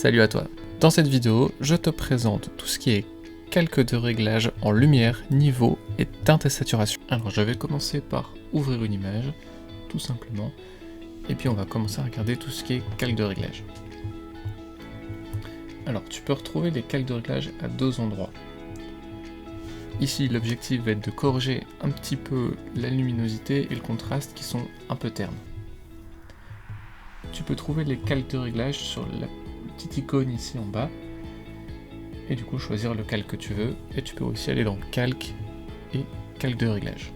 Salut à toi. Dans cette vidéo, je te présente tout ce qui est calque de réglage en lumière, niveau et teinte et saturation. Alors je vais commencer par ouvrir une image, tout simplement, et puis on va commencer à regarder tout ce qui est calque de réglage. Alors tu peux retrouver les calques de réglage à deux endroits. Ici l'objectif va être de corriger un petit peu la luminosité et le contraste qui sont un peu ternes. Tu peux trouver les calques de réglage sur la petite icône ici en bas, et du coup choisir le calque que tu veux, et tu peux aussi aller dans calque et calque de réglage.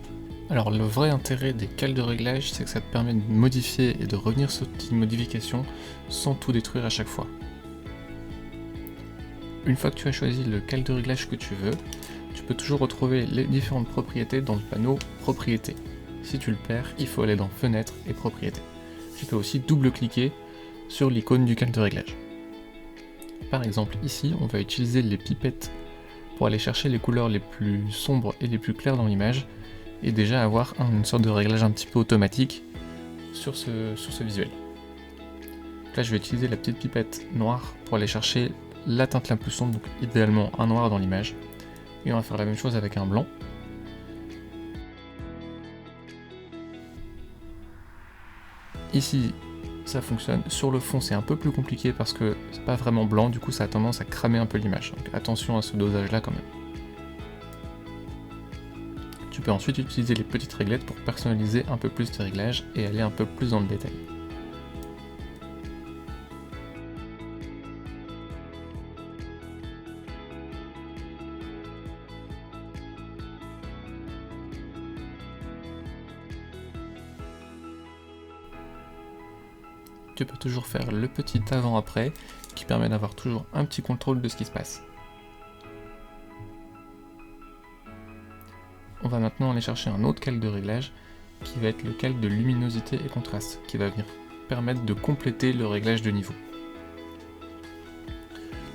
Alors le vrai intérêt des calques de réglage, c'est que ça te permet de modifier et de revenir sur tes petites modifications sans tout détruire à chaque fois. Une fois que tu as choisi le calque de réglage que tu veux, tu peux toujours retrouver les différentes propriétés dans le panneau propriétés. Si tu le perds, il faut aller dans fenêtre et propriétés. Tu peux aussi double-cliquer sur l'icône du calque de réglage. Par exemple ici, on va utiliser les pipettes pour aller chercher les couleurs les plus sombres et les plus claires dans l'image, et déjà avoir une sorte de réglage un petit peu automatique sur ce visuel. Là je vais utiliser la petite pipette noire pour aller chercher la teinte la plus sombre, donc idéalement un noir dans l'image, et on va faire la même chose avec un blanc. Ici ça fonctionne, sur le fond c'est un peu plus compliqué parce que c'est pas vraiment blanc, du coup ça a tendance à cramer un peu l'image, donc attention à ce dosage là quand même. Tu peux ensuite utiliser les petites réglettes pour personnaliser un peu plus tes réglages et aller un peu plus dans le détail. Tu peux toujours faire le petit avant-après qui permet d'avoir toujours un petit contrôle de ce qui se passe. On va maintenant aller chercher un autre calque de réglage qui va être le calque de luminosité et contraste, qui va venir permettre de compléter le réglage de niveau.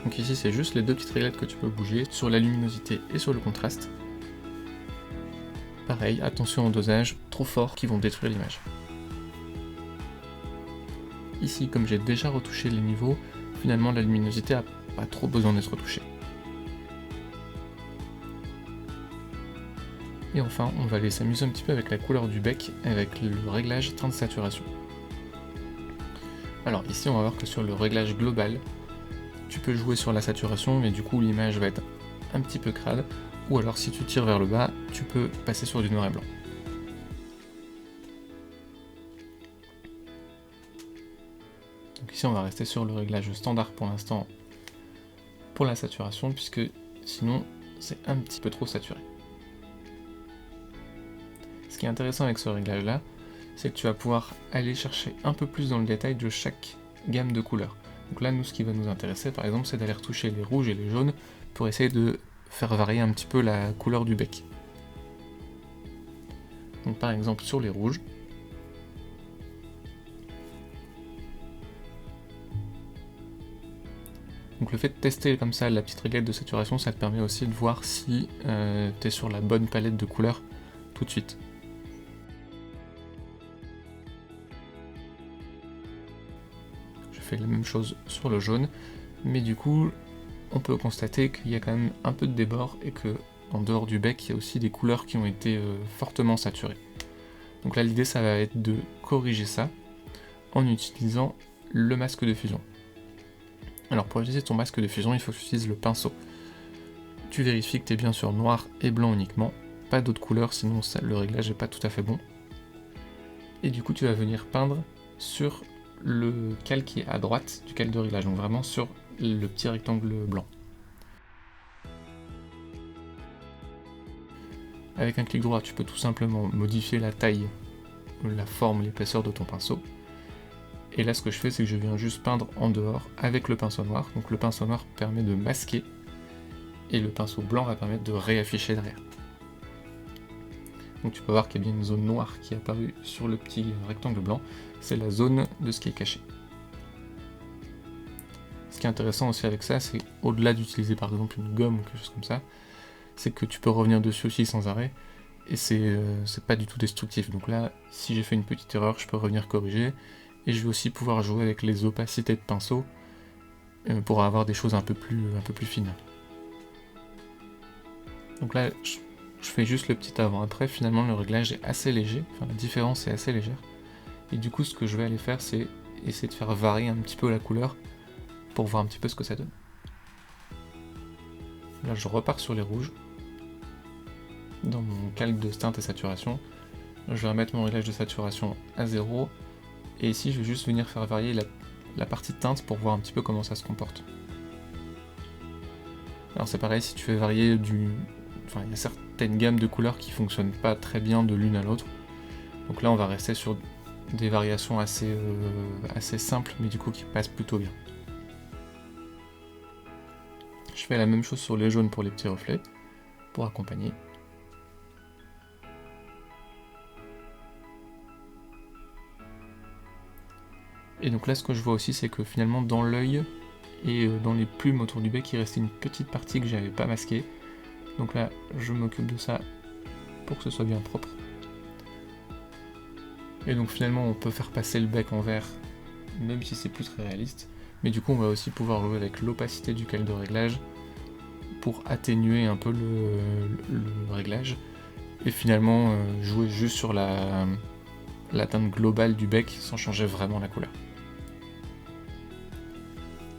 Donc ici c'est juste les deux petites réglettes que tu peux bouger sur la luminosité et sur le contraste. Pareil, attention au dosage, trop fort qui vont détruire l'image. Ici, comme j'ai déjà retouché les niveaux, finalement la luminosité n'a pas trop besoin d'être retouchée. Et enfin, on va aller s'amuser un petit peu avec la couleur du bec, avec le réglage teinte saturation. Alors ici, on va voir que sur le réglage global, tu peux jouer sur la saturation, mais du coup l'image va être un petit peu crade, ou alors si tu tires vers le bas, tu peux passer sur du noir et blanc. Donc ici on va rester sur le réglage standard pour l'instant pour la saturation, puisque sinon c'est un petit peu trop saturé. Ce qui est intéressant avec ce réglage là, c'est que tu vas pouvoir aller chercher un peu plus dans le détail de chaque gamme de couleurs. Donc là nous ce qui va nous intéresser par exemple c'est d'aller retoucher les rouges et les jaunes pour essayer de faire varier un petit peu la couleur du bec. Donc par exemple sur les rouges, donc le fait de tester comme ça la petite réglette de saturation, ça te permet aussi de voir si tu es sur la bonne palette de couleurs tout de suite. Je fais la même chose sur le jaune, mais du coup on peut constater qu'il y a quand même un peu de débord et que en dehors du bec il y a aussi des couleurs qui ont été fortement saturées. Donc là l'idée ça va être de corriger ça en utilisant le masque de fusion. Alors pour utiliser ton masque de fusion, il faut que tu utilises le pinceau. Tu vérifies que tu es bien sur noir et blanc uniquement, pas d'autres couleurs, sinon le réglage n'est pas tout à fait bon. Et du coup tu vas venir peindre sur le calque qui est à droite du calque de réglage, donc vraiment sur le petit rectangle blanc. Avec un clic droit, tu peux tout simplement modifier la taille, la forme, l'épaisseur de ton pinceau. Et là ce que je fais c'est que je viens juste peindre en dehors avec le pinceau noir. Donc le pinceau noir permet de masquer et le pinceau blanc va permettre de réafficher derrière. Donc tu peux voir qu'il y a bien une zone noire qui est apparue sur le petit rectangle blanc, c'est la zone de ce qui est caché. Ce qui est intéressant aussi avec ça, c'est au-delà d'utiliser par exemple une gomme ou quelque chose comme ça, c'est que tu peux revenir dessus aussi sans arrêt, et c'est pas du tout destructif. Donc là, si j'ai fait une petite erreur, je peux revenir corriger, et je vais aussi pouvoir jouer avec les opacités de pinceau, pour avoir des choses un peu plus fines. Donc là, je fais juste le petit avant-après, finalement le réglage est assez léger, enfin la différence est assez légère. Et du coup, ce que je vais aller faire, c'est essayer de faire varier un petit peu la couleur pour voir un petit peu ce que ça donne. Là, je repars sur les rouges. Dans mon calque de teinte et saturation, je vais remettre mon réglage de saturation à 0. Et ici, je vais juste venir faire varier la partie teinte pour voir un petit peu comment ça se comporte. Alors c'est pareil, si tu fais varier Enfin, il y a certaines gammes de couleurs qui fonctionnent pas très bien de l'une à l'autre. Donc là, on va rester sur des variations assez simples, mais du coup qui passent plutôt bien. Je fais la même chose sur les jaunes pour les petits reflets, pour accompagner. Et donc là, ce que je vois aussi, c'est que finalement, dans l'œil et dans les plumes autour du bec, il restait une petite partie que j'avais pas masquée. Donc là, je m'occupe de ça pour que ce soit bien propre. Et donc finalement, on peut faire passer le bec en vert, même si c'est plus très réaliste. Mais du coup, on va aussi pouvoir jouer avec l'opacité du calque de réglage pour atténuer un peu le réglage. Et finalement, jouer juste sur la teinte globale du bec sans changer vraiment la couleur.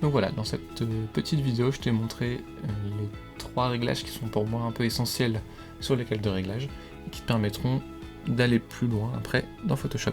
Donc voilà, dans cette petite vidéo, je t'ai montré les 3 réglages qui sont pour moi un peu essentiels sur les calques de réglage et qui te permettront d'aller plus loin après dans Photoshop.